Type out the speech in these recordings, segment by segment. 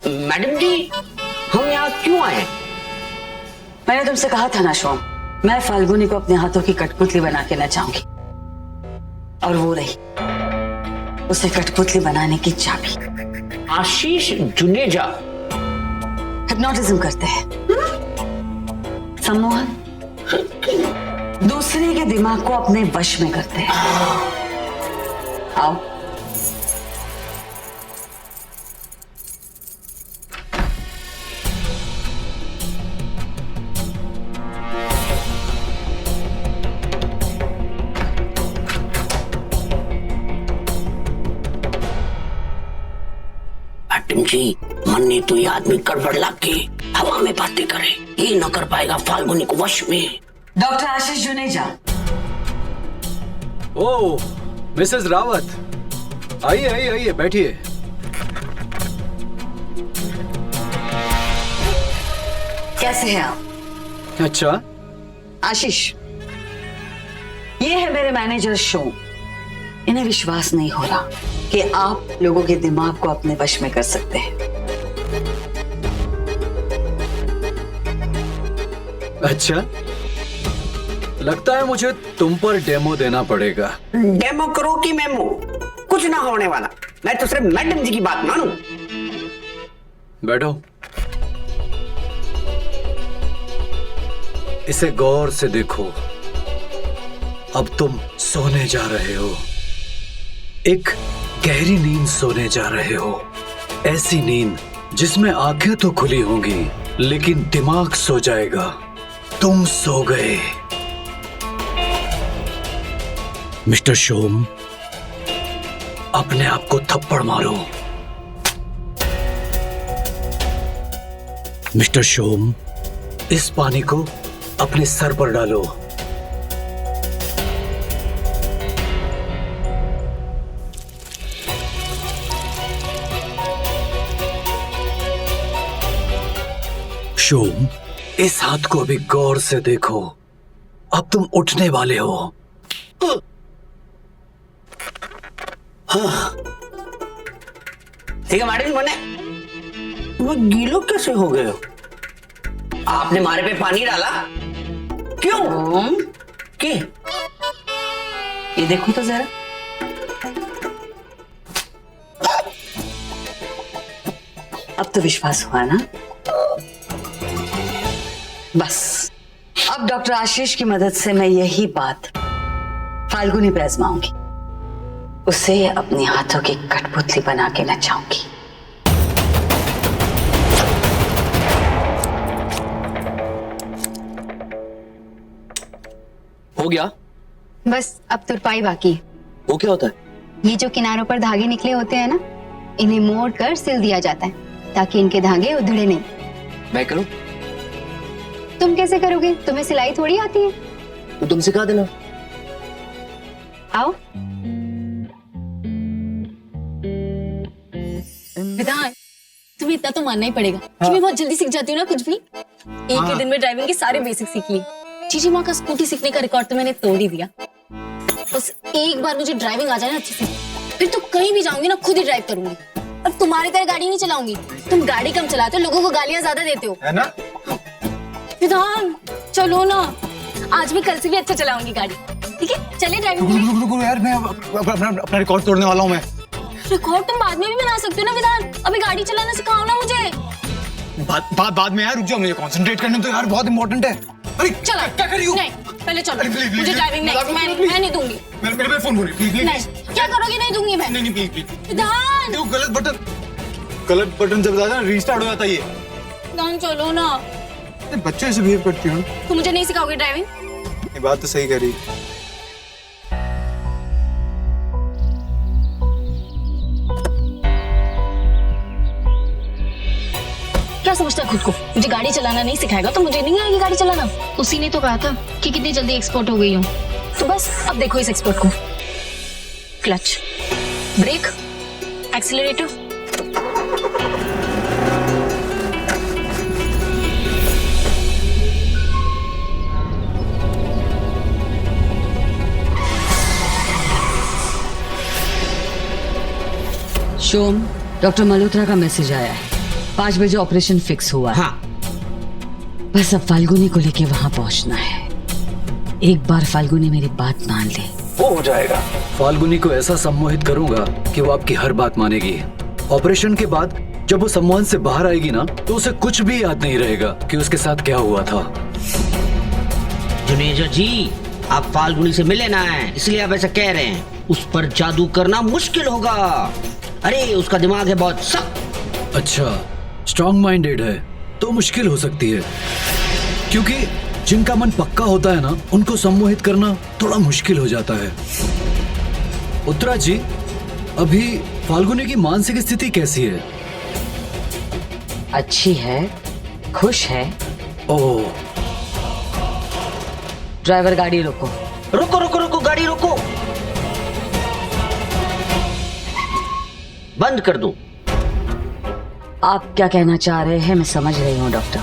Madam जी, हम यहाँ क्यों आए? मैंने तुमसे कहा था ना शोम, मैं फाल्गुनी को अपने हाथों की कठपुतली बना के नचाऊंगी, और वो रही उसे कठपुतली बनाने की चाबी। आशीष जुनेजा हिप्नोटिज्म करते हैं, सम्मोहन, दूसरे के दिमाग को अपने वश में करते हैं। आओ। मैडम जी, मन ने तो ये आदमी गड़बड़ ला के हवा में बातें करे, ये न कर पाएगा फाल्गुनी को वश में। डॉक्टर आशीष जुनेजा। ओह, मिसेस रावत, आइए आइए आइए, बैठिए। कैसे हैं आप? अच्छा, आशीष, ये है मेरे मैनेजर शोम। इन्हें विश्वास नहीं हो रहा कि आप लोगों के दिमाग को अपने वश में कर सकते हैं। अच्छा, लगता है मुझे तुम पर डेमो देना पड़ेगा। डेमो करो कि मेमो, कुछ ना होने वाला। मैं तो सिर्फ मैडम जी की बात मानूं। बैठो। इसे गौर से देखो। अब तुम सोने जा रहे हो, एक गहरी नींद सोने जा रहे हो। ऐसी नींद जिसमें आंखें तो खुली होंगी लेकिन दिमाग सो जाएगा। तुम सो गए। मिस्टर शोम, अपने आप को थप्पड़ मारो। मिस्टर शोम, इस पानी को अपने सर पर डालो। शोम, इस हाथ को भी गौर से देखो। अब तुम उठने वाले हो। ठीक है मैडम, मैंने वो गीलो कैसे हो गए हो? आपने मारे पे पानी डाला क्यों? के ये देखो तो जरा। अब तो विश्वास हुआ ना? बस अब डॉक्टर आशीष की मदद से मैं यही बात फाल्गुनी पे आजमाऊंगी। उसे अपने हाथों की कठपुतली बना के नचाऊंगी। हो गया? बस अब तुरपाई बाकी है। वो क्या होता है? ये जो किनारों पर धागे निकले होते हैं ना, इन्हें मोड़ कर सिल दिया जाता है ताकि इनके धागे उधड़े नहीं। मैं करूं? तुम कैसे करोगे? तुम्हें सिलाई थोड़ी आती है। तो तुम सिखा देना। आओ। विधान, तुम्हें इतना तो मानना ही पड़ेगा कि मैं बहुत जल्दी सीख जाती हूँ ना कुछ भी। एक ही दिन में ड्राइविंग के सारे बेसिक सीख ली। जीजी माँ का स्कूटी सीखने का रिकॉर्ड तो मैंने तोड़ ही दिया। बस एक बार मुझे ड्राइविंग आ जाए ना अच्छे से, फिर तो कहीं भी जाऊंगी ना खुद ही ड्राइव करूंगी। और तुम्हारी तरह गाड़ी नहीं चलाऊंगी। तुम गाड़ी कम चलाते हो, लोगों को गालियां ज्यादा देते हो, है ना? विधान, चलो ना, आज भी कल से भी अच्छा चलाऊंगी गाड़ी। ठीक है, चले ड्राइविंग के लिए। रुको यार, मैं अपना रिकॉर्ड तोड़ने वाला हूँ। मैं रिकॉर्ड तुम बाद में भी बना सकते हो ना विधान। अभी गाड़ी चलाना सिखाओ ना मुझे। बाद में यार, रुक जाओ, मुझे कंसंट्रेट करने तो यार, बहुत इंपॉर्टेंट है। अरे चलो, क्या कर रही हो? नहीं, पहले चलो। प्लीज, मुझे ड्राइविंग नहीं, मैं नहीं दूंगी। मेरे पे फोन बोलिए, प्लीज। नहीं, क्या करोगे? नहीं दूंगी मैं। नहीं प्लीज। विधान, देखो, गलत बटन जब दबाता है ना, रीस्टार्ट हो जाता है ये। विधान चलो ना। बच्चों ऐसे बिहेव करती हो। तुम मुझे नहीं सिखाओगे ड्राइविंग? ये बात तो सही करी। क्या समझता है खुद को? मुझे गाड़ी चलाना नहीं सिखाएगा तो मुझे नहीं आएगी गाड़ी चलाना। उसी ने तो कहा था कि कितनी जल्दी एक्सपोर्ट हो गई हूँ। तो बस अब देखो इस एक्सपोर्ट को। Clutch, brake, accelerator. शोम, डॉक्टर मल्होत्रा का मैसेज आया है। 5 बजे ऑपरेशन फिक्स हुआ है। हाँ। बस अब फाल्गुनी को लेके वहां पहुंचना है। एक बार फाल्गुनी मेरी बात मान ले, वो हो जाएगा। फाल्गुनी को ऐसा सम्मोहित करूंगा कि वो आपकी हर बात मानेगी। ऑपरेशन के बाद जब वो सम्मोहन से बाहर आएगी ना, तो उसे कुछ भी याद नहीं रहेगा कि उसके साथ क्या हुआ था। जुनेजा जी, आप फाल्गुनी से मिले ना है, इसलिए आप ऐसा कह रहे हैं। उस पर जादू करना मुश्किल होगा। अरे उसका दिमाग है बहुत सख्त। अच्छा, स्ट्रॉन्ग माइंडेड है तो मुश्किल हो सकती है, क्योंकि जिनका मन पक्का होता है ना, उनको सम्मोहित करना थोड़ा मुश्किल हो जाता है। उत्तरा जी, अभी फाल्गुनी की मानसिक स्थिति कैसी है? अच्छी है, खुश है। ओह, ड्राइवर गाड़ी रोको। रुको रुको रुको, गाड़ी रोको। बंद कर दो। आप क्या कहना चाह रहे हैं मैं समझ रही हूँ डॉक्टर।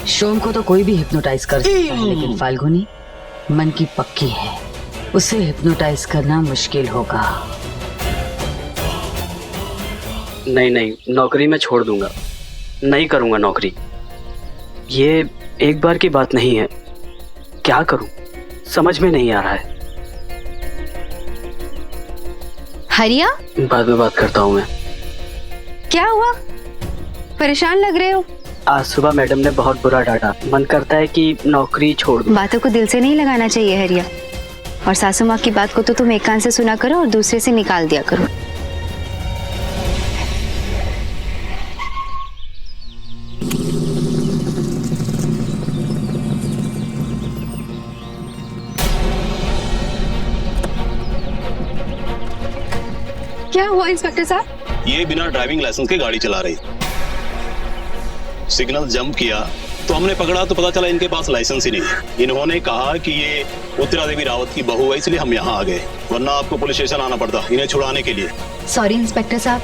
शोम को तो कोई भी हिप्नोटाइज कर सकता है, लेकिन फाल्गुनी मन की पक्की है, उसे हिप्नोटाइज करना मुश्किल होगा। नहीं, नौकरी मैं छोड़ दूंगा, नहीं करूंगा नौकरी। ये एक बार की बात नहीं है, क्या करूं समझ में नहीं आ रहा है। हरिया, बाद में बात करता हूं मैं। क्या हुआ? परेशान लग रहे हो। आज सुबह मैडम ने बहुत बुरा डांटा, मन करता है कि नौकरी छोड़ दूं। बातों को दिल से नहीं लगाना चाहिए हरिया, और सासू माँ की बात को तो तुम एक कान से सुना करो और दूसरे से निकाल दिया करो। क्या हुआ इंस्पेक्टर साहब? ये बिना ड्राइविंग लाइसेंस के गाड़ी चला रही, सिग्नल जंप किया तो हमने पकड़ा तो पता चला इनके पास लाइसेंस ही नहीं है। इन्होंने कहा कि ये उत्तरा देवी रावत की बहू है, इसलिए हम यहाँ आ गए, वरना आपको पुलिस स्टेशन आना पड़ता इन्हें छुड़ाने के लिए। सॉरी इंस्पेक्टर साहब,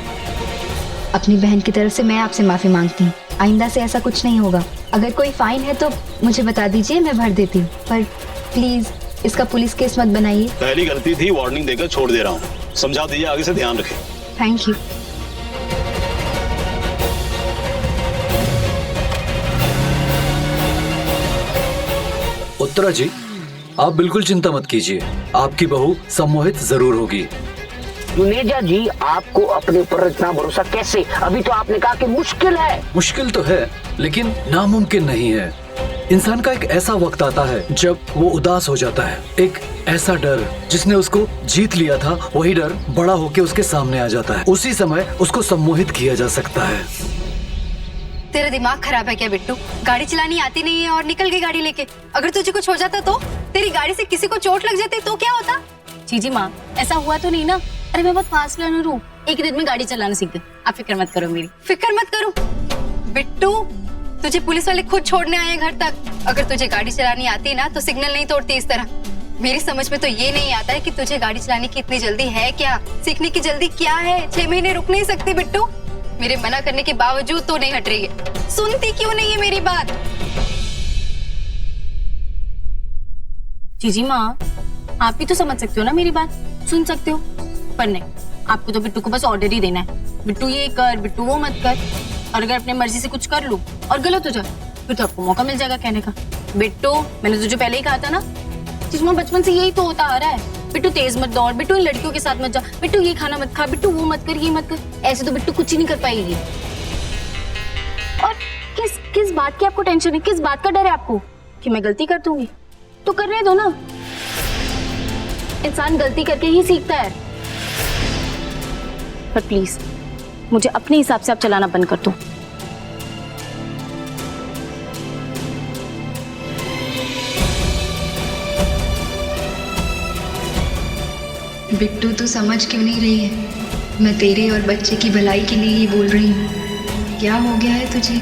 अपनी बहन की तरफ से मैं आपसे माफी मांगती हूँ। आइंदा से ऐसा कुछ नहीं होगा। अगर कोई फाइन है तो मुझे बता दीजिए, मैं भर देती हूँ, पर प्लीज इसका पुलिस केस मत बनाइए। पहली गलती थी, वार्निंग देकर छोड़ दे रहा हूँ, समझा दीजिए, आगे से ध्यान रखें। Thank you. उत्तरा जी, आप बिल्कुल चिंता मत कीजिए, आपकी बहू सम्मोहित जरूर होगी। जुनेजा जी, आपको अपने ऊपर इतना भरोसा कैसे? अभी तो आपने कहा कि मुश्किल है। मुश्किल तो है, लेकिन नामुमकिन नहीं है। इंसान का एक ऐसा वक्त आता है जब वो उदास हो जाता है। एक ऐसा डर जिसने उसको जीत लिया था, वही डर बड़ा होके उसके सामने आ जाता है। उसी समय उसको सम्मोहित किया जा सकता है। तेरा दिमाग खराब है क्या बिट्टू? गाड़ी चलानी आती नहीं है और निकल गई गाड़ी लेके। अगर तुझे कुछ हो जाता तो, तेरी गाड़ी से किसी को चोट लग जाती तो क्या होता? जी माँ, ऐसा हुआ तो नहीं ना। अरे मैं बहुत फास्ट लर्नर हूँ, एक दिन में गाड़ी चलाना सीख गई। आप फिक्र मत करो मेरी। फिक्र मत करो बिट्टू, तुझे पुलिस वाले खुद छोड़ने आए घर तक। अगर तुझे गाड़ी चलानी आती ना तो सिग्नल नहीं तोड़ती इस तरह। मेरी समझ में तो ये नहीं आता है कि तुझे गाड़ी चलाने की इतनी जल्दी है क्या? सीखने की जल्दी क्या है? 6 महीने रुक नहीं सकती बिट्टू? मेरे मना करने के बावजूद तो नहीं हट रही है। सुनती क्यों नहीं है मेरी बात? जी माँ, आप भी तो समझ सकते हो ना मेरी बात, सुन सकते हो, पर नहीं, आपको तो बिट्टू को बस ऑर्डर ही देना है। बिट्टू ये कर, बिट्टू वो मत कर। और अगर अपनी मर्जी से कुछ कर लूं और गलत हो जाए, फिर तो आपको मौका मिल जाएगा कहने का। बिट्टू, मैंने तुझे पहले ही कहा था ना, जिसमा बचपन से यही तो होता आ रहा है। बिट्टू तेज मत दौड़, बिट्टू इन लड़कियों के साथ मत जा, बिट्टू ये खाना मत खा, बिट्टू वो मत कर, ये मत कर। ऐसे तो बिट्टू कुछ ही नहीं कर पाएगी। और किस बात की आपको टेंशन है? किस बात का डर है आपको कि मैं गलती कर दूंगी? तो करने दो ना, इंसान गलती करके ही सीखता है। पर प्लीज मुझे अपने हिसाब से आप चलाना बंद कर दो। बिट्टू तू समझ क्यों नहीं रही है? मैं तेरे और बच्चे की भलाई के लिए ही बोल रही हूँ। क्या हो गया है तुझे?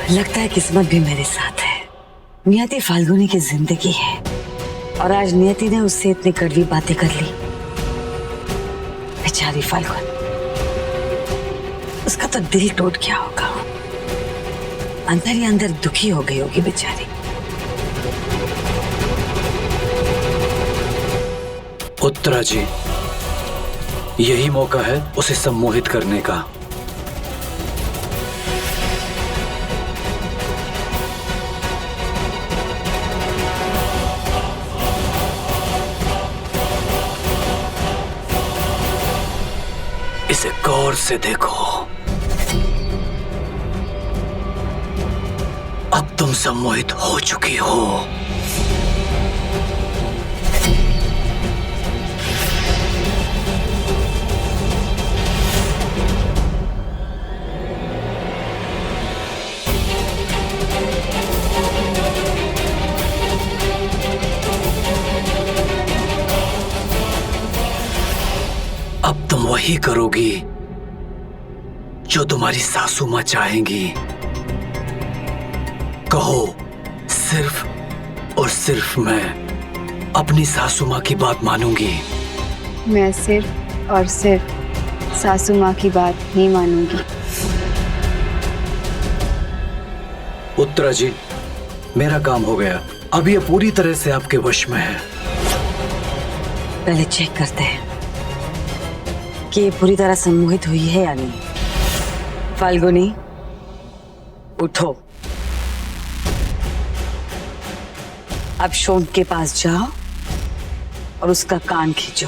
लगता है किस्मत भी मेरे साथ है। नियति फाल्गुनी की जिंदगी है और आज नियति ने उससे इतनी कड़वी बातें कर ली। बेचारी फाल्गुन, उसका तो दिल टूट गया होगा। अंदर ही अंदर दुखी हो गई होगी बेचारी। उत्तरा जी, यही मौका है उसे सम्मोहित करने का। इसे गौर से देखो। अब तुम सम्मोहित हो चुकी हो। अब तुम वही करोगी जो तुम्हारी सासू मां चाहेंगी। कहो, सिर्फ और सिर्फ मैं अपनी सासू मां की बात मानूंगी। मैं सिर्फ और सिर्फ सासू माँ की बात ही मानूंगी। उत्तरा जी, मेरा काम हो गया। अब ये पूरी तरह से आपके वश में है। पहले चेक करते हैं कि ये पूरी तरह सम्मोहित हुई है या नहीं। फाल्गुनी, उठो। अब शोम के पास जाओ और उसका कान खींचो।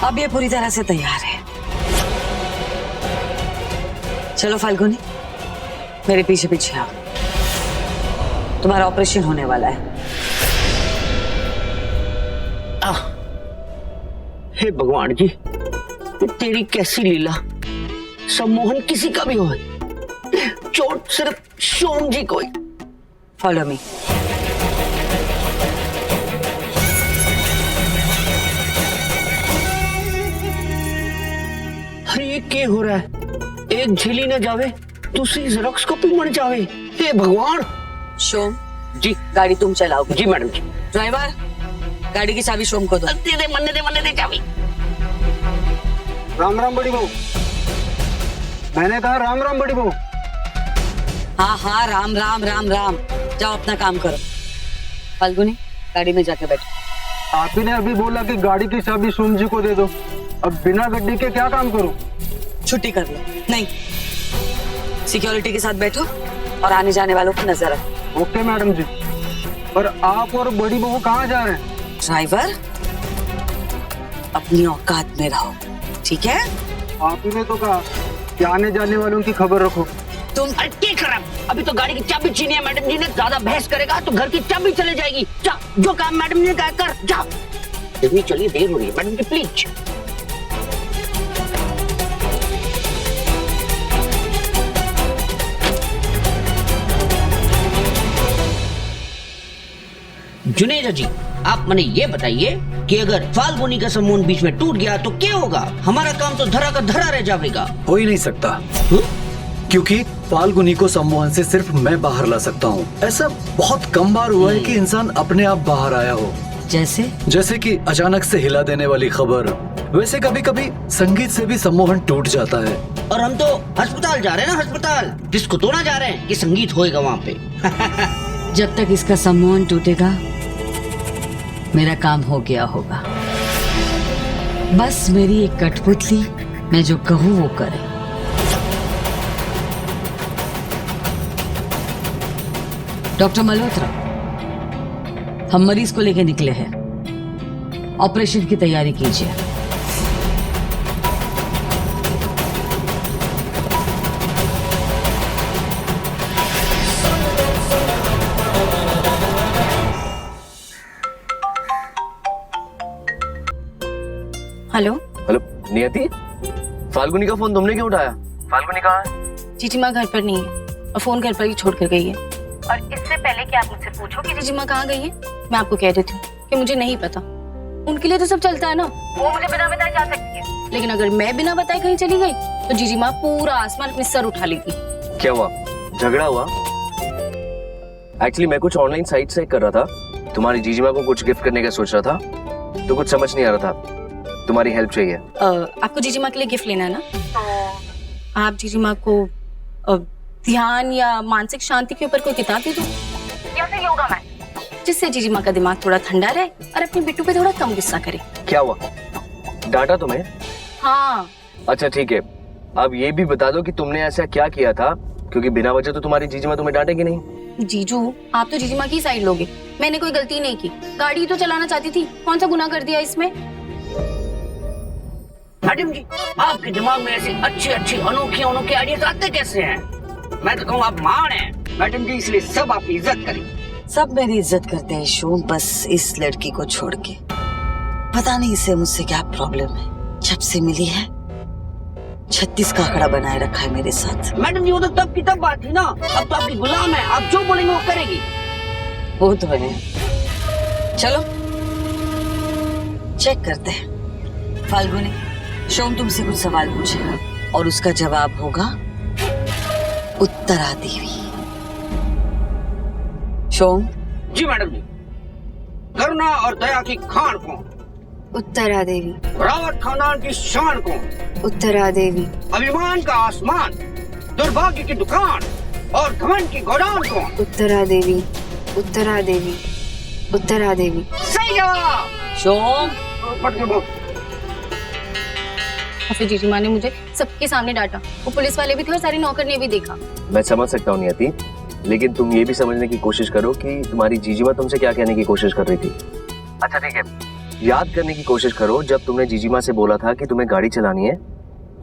अब ये पूरी तरह से तैयार है। चलो फाल्गुनी, मेरे पीछे पीछे आओ। तुम्हारा ऑपरेशन होने वाला है। हे भगवान जी, तेरी कैसी लीला। सम्मोहन किसी का भी हो, चोट सिर्फ शोम जी को ही। Follow me. अरे ये क्या हो रहा है? एक झिली न जावे, दूसरी जेरोक्स कॉपी मर जावे। हे भगवान। शोम जी। गाड़ी तुम चलाओगे? जी मैडम जी। ड्राइवर, गाड़ी की चाबी शोम को दो। दे मन्ने दे चाबी। राम राम बड़ी बहू। मैंने कहा राम राम बड़ी बहू। हाँ हाँ, राम राम राम राम। जाओ अपना काम करो। फाल्गुनी, गाड़ी में जाके बैठो। आप ही ने अभी बोला कि गाड़ी की चाबी सोम जी को दे दो। अब बिना गड्डी के क्या काम करूं? छुट्टी कर लो। नहीं, सिक्योरिटी के साथ बैठो और आने जाने वालों की नजर रखो। ओके मैडम जी। पर आप और बड़ी बहू कहाँ जा रहे हैं? ड्राइवर, अपनी औकात में रहो, ठीक है? आप ही ने तो कहा कि आने जाने वालों की खबर रखो। तुम क्या खराब? अभी तो गाड़ी की चाबी छीनी है मैडम जी ने। ज्यादा बहस करेगा तो घर की चाबी चले जाएगी। जा, जो काम मैडम जी ने कहा कर, जा। इतनी चलिए, देर हो रही है मैडम जी, प्लीज। जुनेजा जी, आप मुझे ये बताइए कि अगर फाल्गुनी का सम्मोहन बीच में टूट गया तो क्या होगा? हमारा काम तो धरा का धरा रह जाएगा। हो ही नहीं सकता। क्योंकि फाल्गुनी को सम्मोहन से सिर्फ मैं बाहर ला सकता हूँ। ऐसा बहुत कम बार हुआ है कि इंसान अपने आप बाहर आया हो। जैसे कि अचानक से हिला देने वाली खबर। वैसे कभी कभी संगीत से भी सम्मोहन टूट जाता है। और हम तो अस्पताल जा रहे हैं ना, अस्पताल। डिस्को तोड़ना जा रहे हैं कि संगीत होएगा वहाँ पे। जब तक इसका सम्मोहन टूटेगा, मेरा काम हो गया होगा। बस मेरी एक कठपुतली, मैं जो कहूँ वो करे। डॉक्टर मल्होत्रा, हम मरीज को लेके निकले हैं। ऑपरेशन की तैयारी कीजिए। हेलो हेलो नियति, फाल्गुनी का फोन तुमने क्यों उठाया? फाल्गुनी कहाँ है? जीजी माँ घर पर नहीं है और फोन घर पर ही छोड़ कर गई है। और इससे पहले कि आप मुझसे पूछो कि जीजी माँ कहाँ गई है, मैं आपको कह देती हूँ कि मुझे नहीं पता। उनके लिए तो सब चलता है ना, वो मुझे बिना बताए जा सकती है। लेकिन अगर मैं बिना बताए कहीं चली गई तो जीजी माँ पूरा आसमान अपने सर उठा लेगी। क्या हुआ? झगड़ा हुआ? एक्चुअली मैं कुछ ऑनलाइन साइट से कर रहा था, तुम्हारी जीजीमा को कुछ गिफ्ट करने का सोच रहा था, तो कुछ समझ नहीं आ रहा था, तुम्हारी हेल्प चाहिए। आपको जीजी माँ के लिए गिफ्ट लेना है ना, तो आप जीजी माँ को ध्यान या मानसिक शांति के ऊपर कोई किताब दे दो या फिर योगा मैट, जिससे जीजी माँ का दिमाग थोड़ा ठंडा रहे और अपने बिट्टू पे थोड़ा कम गुस्सा करे। क्या हुआ, डांटा तुम्हें? हाँ। अच्छा ठीक है, अब ये भी बता दो कि तुमने ऐसा क्या किया था, क्योंकि बिना वजह तो तुम्हारी जीजीमा तुम्हें डांटेगी नहीं। जीजू आप तो जीजी माँ की साइड लोगे, मैंने कोई गलती नहीं की, गाड़ी तो चलाना चाहती थी, कौन सा गुनाह कर दिया इसमें? मैडम जी, आपके दिमाग में ऐसी अच्छी अच्छी अनोखी आइडियाज आते कैसे हैं? मैं तो कहूँ आप मां हैं मैडम जी, इसलिए सब आपकी इज्जत करें। सब मेरी इज्जत करते हैं शोम, बस इस लड़की को छोड़ के। पता नहीं इसे मुझसे क्या प्रॉब्लम है, जब से मिली है 36 का आंकड़ा बनाए रखा है मेरे साथ। मैडम जी वो तो तब की तब बात थी ना, अब तो आपकी गुलाम है, आप जो बोलेंगे वो करेगी। वो तो है, चलो चेक करते हैं। फाल्गुनी, शोम तुमसे कुछ सवाल पूछेगा और उसका जवाब होगा उत्तरा देवी। शोम। जी मैडम जी। करुणा और दया की खान कौन? उत्तरा देवी। रावत खानदान की शान कौन? उत्तरा देवी। अभिमान का आसमान, दुर्भाग्य की दुकान और घमंड की गोदाम कौन? उत्तरा देवी। उत्तरा देवी। उत्तरा देवी। सही जवाब। शोम। पढ़ के बोल। फिर जीजी माँ ने मुझे सबके सामने डांटा, वो पुलिस वाले भी थे और सारी नौकर ने भी देखा। मैं समझ सकता हूँ नियति, लेकिन तुम ये भी समझने की कोशिश करो कि तुम्हारी जीजीमा तुमसे क्या कहने की कोशिश कर रही थी। अच्छा ठीक है, याद करने की कोशिश करो, जब तुमने जीजीमा से बोला था कि तुम्हें गाड़ी चलानी है,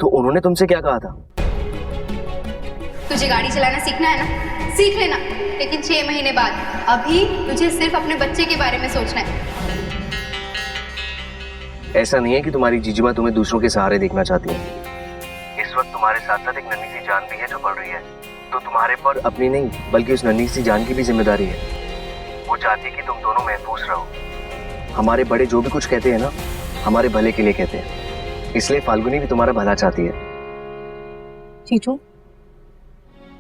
तो उन्होंने तुमसे क्या कहा था? तुझे गाड़ी चलाना सीखना है ना, सीख लेना, लेकिन 6 महीने बाद। अभी तुझे सिर्फ अपने बच्चे के बारे में सोचना है। ऐसा नहीं है कि तुम्हारी जीजीमा तुम्हें दूसरों के सहारे देखना चाहती है। इस वक्त तुम्हारे साथ साथ एक नन्ही सी जान भी है जो बढ़ रही है, तो तुम्हारे पर अपनी नहीं बल्कि उस नन्ही सी जान की भी जिम्मेदारी है। वो चाहती है कि तुम दोनों महफूज रहो। हमारे बड़े जो भी कुछ कहते हैं ना, हमारे भले के लिए कहते हैं, इसलिए फाल्गुनी भी तुम्हारा भला चाहती है। जीजू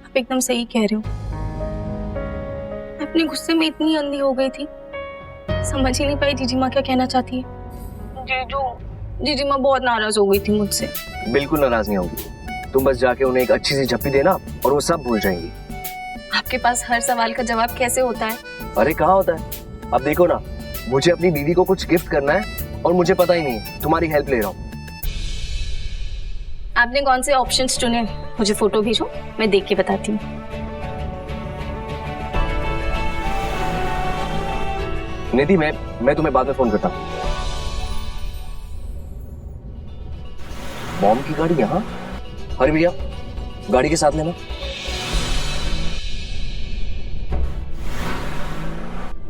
आप एकदम सही कह रहे हो, मैं अपने गुस्से में इतनी अंधी हो गई थी, समझ ही नहीं पाई जीजी माँ क्या कहना चाहती है। जीजी माँ बहुत नाराज हो गई थी मुझसे। बिल्कुल नाराज नहीं होगी, तुम बस जाके उन्हें एक अच्छी सी झप्पी देना और वो सब भूल जाएंगी। आपके पास हर सवाल का जवाब कैसे होता है? अरे कहाँ होता है, अब देखो ना, मुझे अपनी बीवी को कुछ गिफ्ट करना है और मुझे पता ही नहीं, तुम्हारी हेल्प ले रहा हूँ। आपने कौन से ऑप्शंस चुने? मुझे फोटो भेजो, मैं देख के बताती हूँ। निधि मैं तुम्हें बाद में फोन करता हूँ। मॉम की गाड़ी यहाँ? अरे भैया गाड़ी के साथ लेना।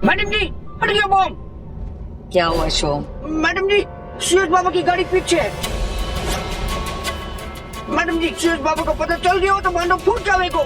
मैडम जी हट गया बॉम्ब। क्या हुआ शोम? मैडम जी सुरेश बाबा की गाड़ी पीछे है। मैडम जी सुरेश बाबा को पता चल गया हो तो मानो फूट जाएगा।